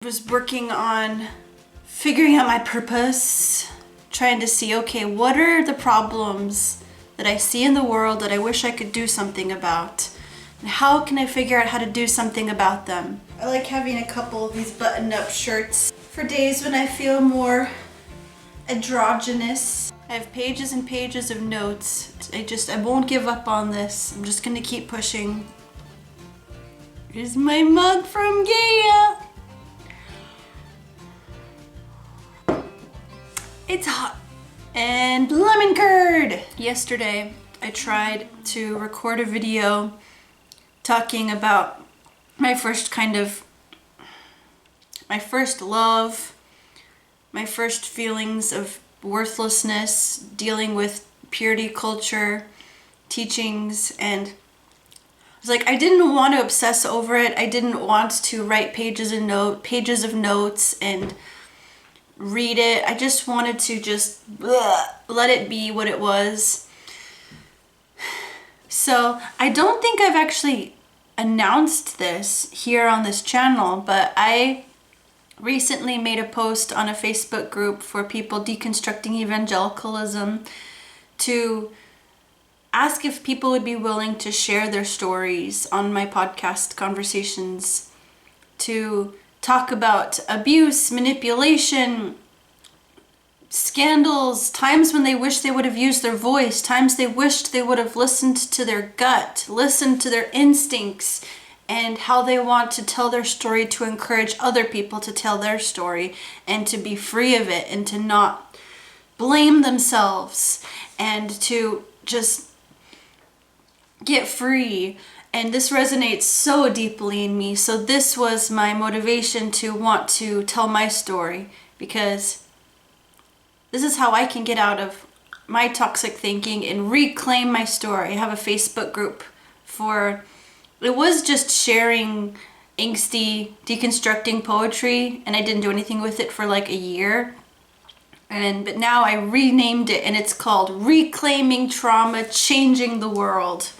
Was working on figuring out my purpose, trying to see, okay, what are the problems that I see in the world that I wish I could do something about? And how can I figure out how to do something about them? I like having a couple of these button-up shirts for days when I feel more androgynous. I have pages and pages of notes. I won't give up on this. I'm just gonna keep pushing. Here's my mug from Gaia. It's hot. And lemon curd! Yesterday, I tried to record a video talking about my first love, my first feelings of worthlessness, dealing with purity culture, teachings, and I was like, I didn't want to obsess over it. I didn't want to write pages of notes and read it. I just wanted to let it be what it was. So I don't think I've actually announced this here on this channel, but I recently made a post on a Facebook group for people deconstructing evangelicalism to ask if people would be willing to share their stories on my podcast conversations, to talk about abuse, manipulation, scandals, times when they wish they would have used their voice, times they wished they would have listened to their gut, listened to their instincts, and how they want to tell their story to encourage other people to tell their story and to be free of it and to not blame themselves and to just get free. And this resonates so deeply in me. So this was my motivation to want to tell my story, because this is how I can get out of my toxic thinking and reclaim my story. I have a Facebook group it was just sharing angsty, deconstructing poetry, and I didn't do anything with it for like a year. But now I renamed it and it's called Reclaiming Trauma, Changing the World.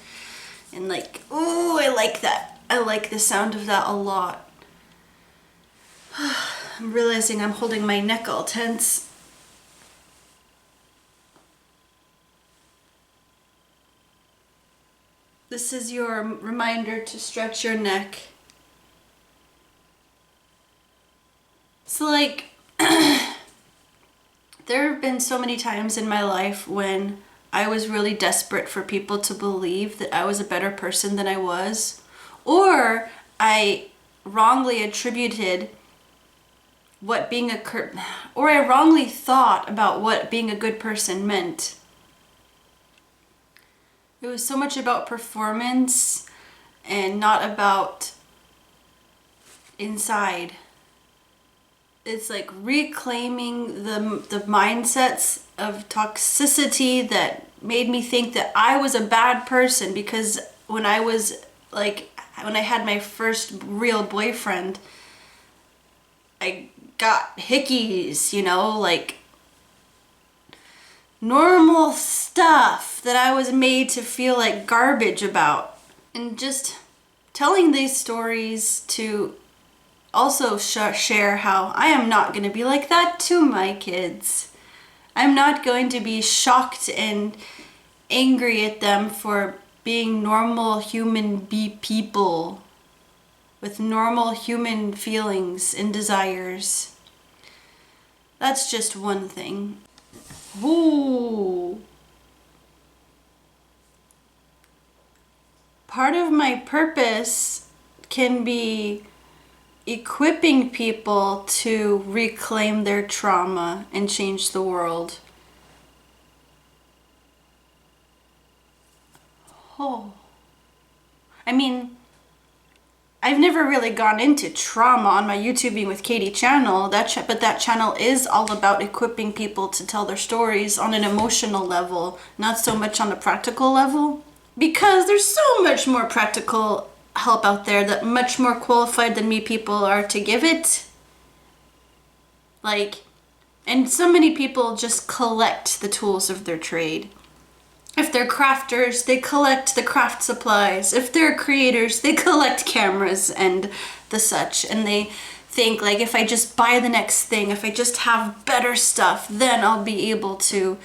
And like, ooh, I like that. I like the sound of that a lot. I'm realizing I'm holding my neck all tense. This is your reminder to stretch your neck. So like, there have been so many times in my life when I was really desperate for people to believe that I was a better person than I was, or I wrongly attributed or I wrongly thought about what being a good person meant. It was so much about performance and not about inside. It's like reclaiming the mindsets of toxicity that made me think that I was a bad person, because when I had my first real boyfriend, I got hickeys, like normal stuff that I was made to feel like garbage about. And just telling these stories to also share how I am not going to be like that to my kids. I'm not going to be shocked and angry at them for being normal human people with normal human feelings and desires. That's just one thing. Ooh. Part of my purpose can be equipping people to reclaim their trauma and change the world. Oh. I mean, I've never really gone into trauma on my YouTubing with Katie channel, but that channel is all about equipping people to tell their stories on an emotional level, not so much on a practical level. Because there's so much more practical help out there that much more qualified than me people are to give it. And so many people just collect the tools of their trade. If they're crafters, they collect the craft supplies. If they're creators, they collect cameras and the such. And they think like if I just buy the next thing, if I just have better stuff, then I'll be able to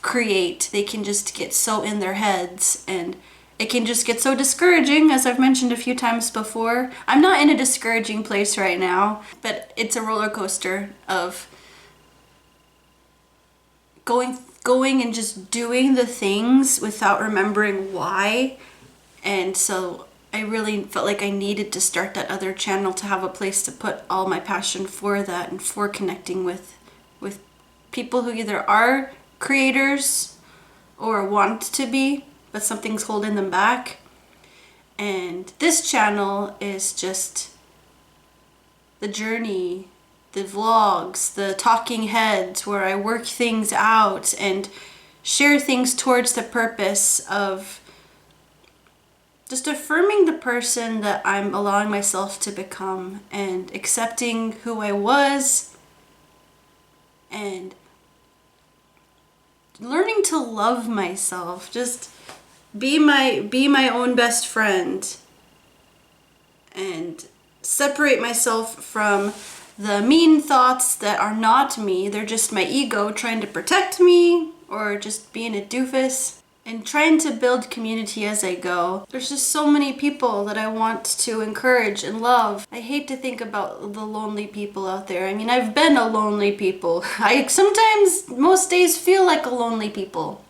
create. They can just get so in their heads, and it can just get so discouraging, as I've mentioned a few times before. I'm not in a discouraging place right now, but it's a roller coaster of going and just doing the things without remembering why. And so I really felt like I needed to start that other channel to have a place to put all my passion for that and for connecting with people who either are creators or want to be, but something's holding them back. And this channel is just the journey, the vlogs, the talking heads where I work things out and share things towards the purpose of just affirming the person that I'm allowing myself to become and accepting who I was and learning to love myself. Just be my own best friend and separate myself from the mean thoughts that are not me. They're just my ego trying to protect me or just being a doofus, and trying to build community as I go. There's just so many people that I want to encourage and love. I hate to think about the lonely people out there. I mean, I've been a lonely people. I sometimes, most days, feel like a lonely people.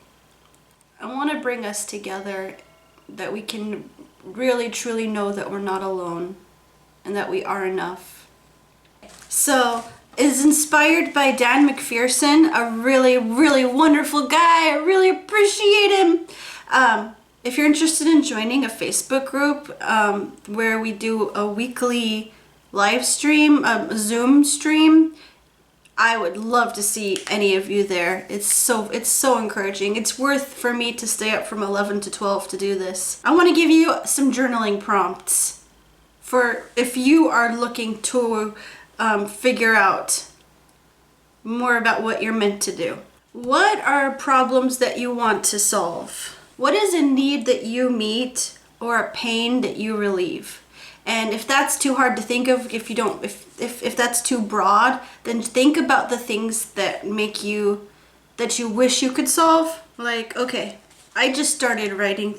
I want to bring us together, that we can really truly know that we're not alone and that we are enough. So, is inspired by Dan McPherson, a really, really wonderful guy. I really appreciate him. If you're interested in joining a Facebook group where we do a weekly live stream, a Zoom stream, I would love to see any of you there. It's so encouraging. It's worth for me to stay up from 11 to 12 to do this. I want to give you some journaling prompts for if you are looking to figure out more about what you're meant to do. What are problems that you want to solve? What is a need that you meet or a pain that you relieve? And if that's too hard to think of, if that's too broad, then think about the things that that you wish you could solve. Like, okay, I just started writing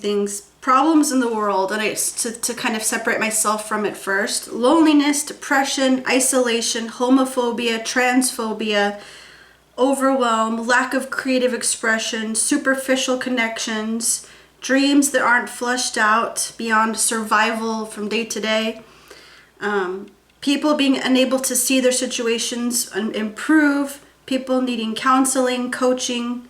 problems in the world, and to kind of separate myself from it first. Loneliness, depression, isolation, homophobia, transphobia, overwhelm, lack of creative expression, superficial connections, dreams that aren't fleshed out beyond survival from day to day, people being unable to see their situations and improve, people needing counseling, coaching,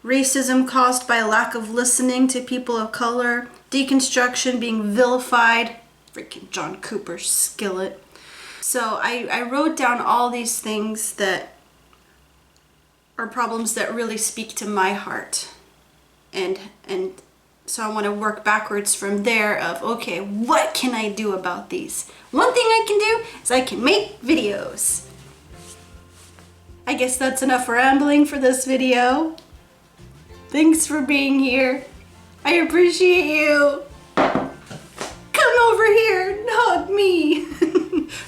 racism caused by a lack of listening to people of color, deconstruction, being vilified, freaking John Cooper skillet. So I wrote down all these things that are problems that really speak to my heart. And so I want to work backwards from there of, okay, what can I do about these? One thing I can do is I can make videos. I guess that's enough rambling for this video. Thanks for being here. I appreciate you. Come over here and hug me.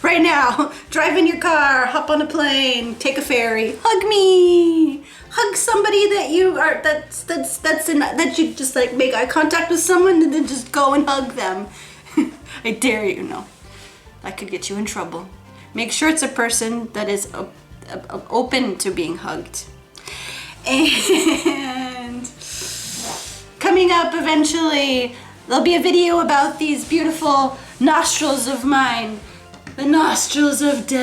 Right now, drive in your car, hop on a plane, take a ferry, hug me. Hug somebody that you just like make eye contact with someone and then just go and hug them. I dare you. No, that could get you in trouble. Make sure it's a person that is open to being hugged. And coming up eventually, there'll be a video about these beautiful nostrils of mine. The nostrils of death.